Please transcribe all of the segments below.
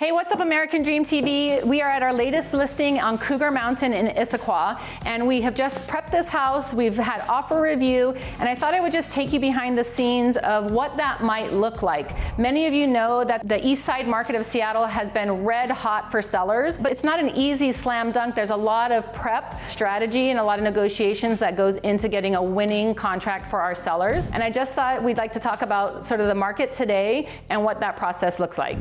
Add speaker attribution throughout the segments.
Speaker 1: Hey, what's up, American Dream TV? We are at our latest listing on Cougar Mountain in Issaquah, and we have just prepped this house. We've had offer review, and I thought I would just take you behind the scenes of what that might look like. Many of you know that the east side market of Seattle has been red hot for sellers, but it's not an easy slam dunk. There's a lot of prep strategy and a lot of negotiations that goes into getting a winning contract for our sellers. And I just thought we'd like to talk about sort of the market today and what that process looks like.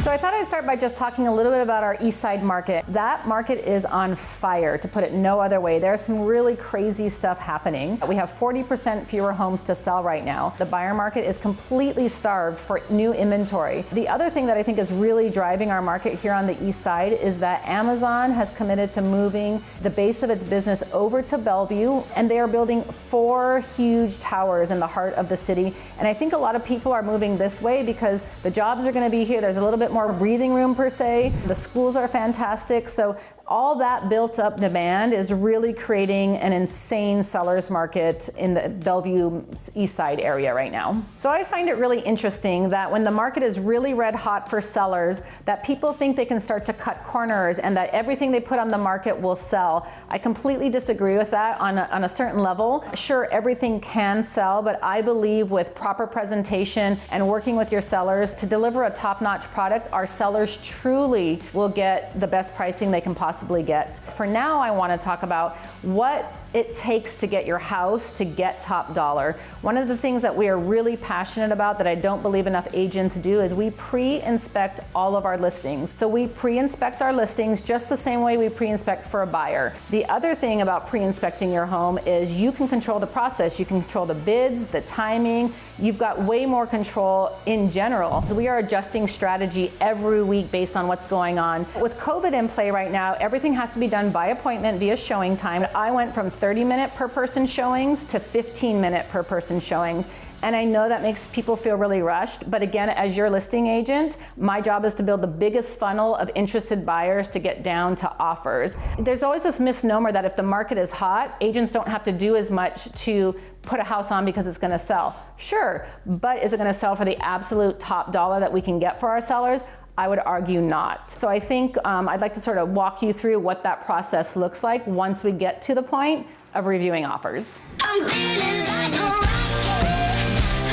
Speaker 1: So I thought I'd start by just talking a little bit about our east side market. That market is on fire, to put it no other way. There's some really crazy stuff happening. We have 40% fewer homes to sell right now. The buyer market is completely starved for new inventory. The other thing that I think is really driving our market here on the east side is that Amazon has committed to moving the base of its business over to Bellevue, and they are building 4 huge towers in the heart of the city. And I think a lot of people are moving this way because the jobs are going to be here. There's a little bit more breathing room per se. The schools are fantastic. So all that built up demand is really creating an insane seller's market in the Bellevue east side area right now. So I always find it really interesting that when the market is really red hot for sellers, that people think they can start to cut corners and that everything they put on the market will sell. I completely disagree with that on a certain level. Sure, everything can sell, but I believe with proper presentation and working with your sellers to deliver a top-notch product, our sellers truly will get the best pricing they can possibly get. For now, I want to talk about what it takes to get your house to get top dollar. One of the things that we are really passionate about that I don't believe enough agents do is we pre-inspect all of our listings. So we pre-inspect our listings just the same way we pre-inspect for a buyer. The other thing about pre-inspecting your home is you can control the process. You can control the bids, the timing. You've got way more control in general. We are adjusting strategy every week based on what's going on. With COVID in play right now, everything has to be done by appointment via showing time. I went from 30-minute per person showings to 15-minute per person showings. And I know that makes people feel really rushed, but again, as your listing agent, my job is to build the biggest funnel of interested buyers to get down to offers. There's always this misnomer that if the market is hot, agents don't have to do as much to put a house on because it's gonna sell. Sure, but is it gonna sell for the absolute top dollar that we can get for our sellers? I would argue not. So I think I'd like to sort of walk you through what that process looks like once we get to the point of reviewing offers.
Speaker 2: I'm feeling like a rocket.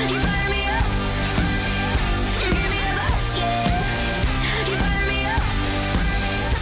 Speaker 2: You burn me up. You give me a rush, yeah. You burn me up.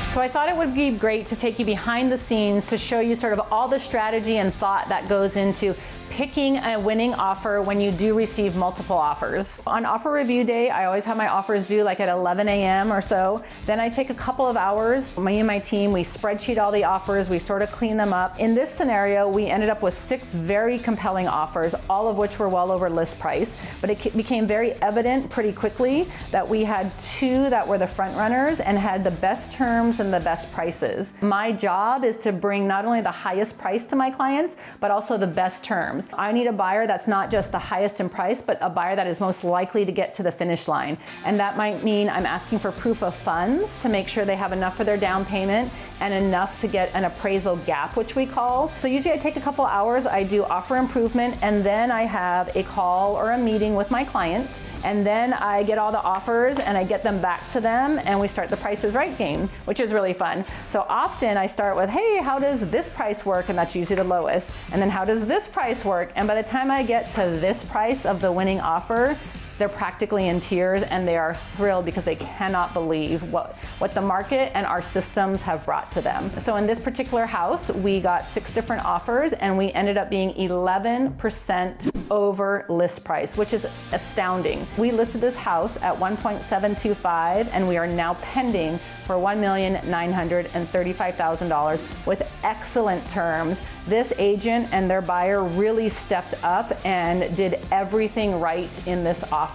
Speaker 1: So I thought it would be great to take you behind the scenes to show you sort of all the strategy and thought that goes into picking a winning offer when you do receive multiple offers. On offer review day, I always have my offers due like at 11 a.m. or so. Then I take a couple of hours. Me and my team, we spreadsheet all the offers, we sort of clean them up. In this scenario, we ended up with 6 very compelling offers, all of which were well over list price. But it became very evident pretty quickly that we had 2 that were the front runners and had the best terms and the best prices. My job is to bring not only the highest price to my clients, but also the best terms. I need a buyer that's not just the highest in price, but a buyer that is most likely to get to the finish line. And that might mean I'm asking for proof of funds to make sure they have enough for their down payment and enough to get an appraisal gap, which we call. So usually I take a couple hours, I do offer improvement, and then I have a call or a meeting with my client. And then I get all the offers and I get them back to them and we start the Price is Right game, which is really fun. So often I start with, hey, how does this price work? And that's usually the lowest. And then how does this price work? And by the time I get to this price of the winning offer, they're practically in tears and they are thrilled because they cannot believe what the market and our systems have brought to them. So in this particular house, we got 6 different offers and we ended up being 11% over list price, which is astounding. We listed this house at $1.725 and we are now pending for $1,935,000 with excellent terms. This agent and their buyer really stepped up and did everything right in this offer,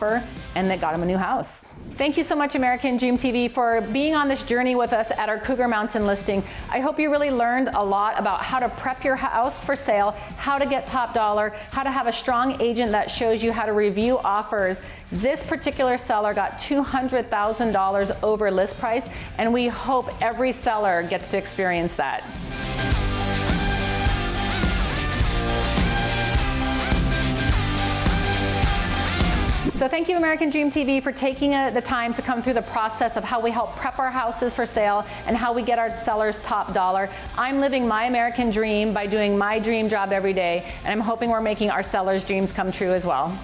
Speaker 1: and they got them a new house. Thank you so much, American Dream TV, for being on this journey with us at our Cougar Mountain listing. I hope you really learned a lot about how to prep your house for sale, how to get top dollar, how to have a strong agent that shows you how to review offers. This particular seller got $200,000 over list price, and we hope every seller gets to experience that. So thank you, American Dream TV, for taking the time to come through the process of how we help prep our houses for sale and how we get our sellers top dollar. I'm living my American dream by doing my dream job every day, and I'm hoping we're making our sellers' dreams come true as well.